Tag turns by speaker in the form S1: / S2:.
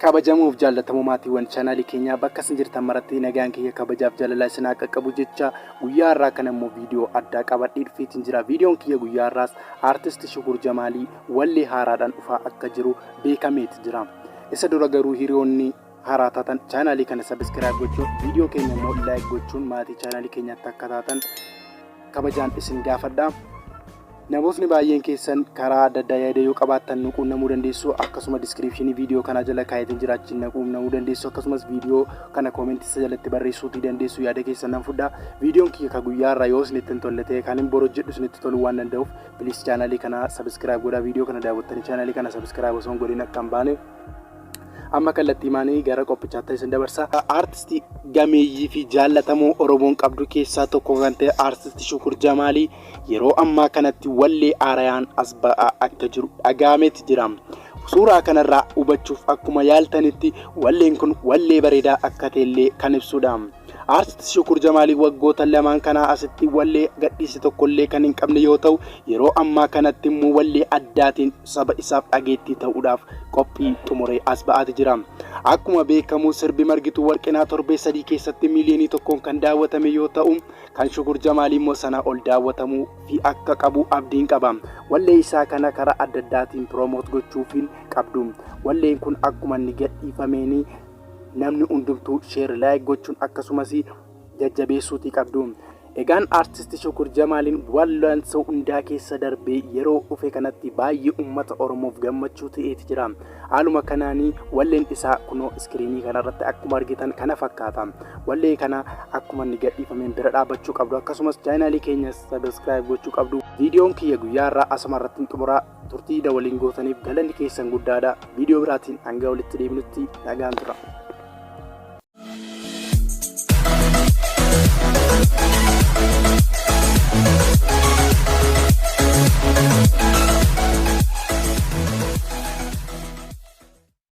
S1: kabajamuuf jaallatamu maatiiwwan chaanaalii keenyaa bakka isin jirtan maratti nagaan kiyya kabajaaf jaalalaa isin akka qabu jecha guyyaa har'aa kana immoo viidiyoo addaa qabadhee dhufeetiin jira. Viidiyoon kiyya guyyaa har'aas aartist Shukur Jamaalii wallee haaraadhaan dhufaa akka jiru beekameeti jira. Isa dura garuu hiriyoonni haaraa taatan chaanaalii kana sabiskiraayib gochuun viidiyoo keenya immoo laayik gochuun maatii chaanaalii keenyaatti akka taatan kabajaan isin gaafadha. Namootni baay'een keessan karaa adda addaa yaada yoo qabaattan nu quunnamuu dandeessu. Akkasuma description viidiyoo kana jala kaayetiin jiraachiin nu quunnamuu dandeessu. Akkasumas viidiyoo kana koomentii jalatti barreessuu dandeessu. Yaada keessan nan fudha. Viidiyoon kiyya guyyaa irraa yoo isinitti hin tolle ta'e kan hin boroo jedhu isinitti toluu waan danda'uuf please chaanaalii kana subscribe godhaa. Viidiyoo kana daawwattanii chaanaalii kana subscribe osoo hin godhin akka hin baane amma kallattii maanii gara qophichaatti isin dabarsa. Aartistii gameeyyii fi jaallatamoo Oromoon qabdu keessaa tokko kan ta'e aartist Shukur Jamaalii yeroo ammaa kanatti wallee haaraan as ba'aa akka jiru dhagaameeti jira. Suuraa kanarraa hubachuuf akkuma yaaltanitti walleen kun wallee bareedaa akka ta'ellee kan ibsudha. Aartist Shukur Jamaalii waggoota lamaan kana asitti wallee gadhiise tokkollee kan hin qabne yoo ta'u yeroo ammaa kanatti immoo wallee addaatiin saba isaaf dhageettii ta'uudhaaf qophii xumuree as ba'aati jira. Akkuma beekamu sirbi margituu warqinaa torbee 3 keessatti miiliyoonii 1 kan daawwatame yoo ta'u kan Shukur Jamaalii immoo sana ol daawwatamuu fi akka qabu abdiin qaba. Wallee isaa kana karaa adda addaatiin promote gochuufiin qabdu. Walleen kun akkuma inni gadhiifameen namni hundumtuu share like gochuun akkasumas jajjabeessuutii qabdu. Egaan aartist Shukur Jamaaliin wal'aansa hundaa keessa darbee yeroo dhufe kanatti baay'ee uummata Oromoof gammachuu ta'eeti jira. Haaluma kanaanii walleen isaa kunoo iskiriinii kanarratti akkuma argitan kana fakkaata. Wallee kana akkuma inni gadhiifameen bira dhaabachuu qabdu. Akkasumas chaanaalii keenya subscribe gochuu qabdu. Viidiyoon kiyya guyyaa irraa asumarratti xumuraa turtii waliin gootaniif galanni keessan guddaadha. Viidiyoo biraatiin hanga walitti deebinutti nagaan tura.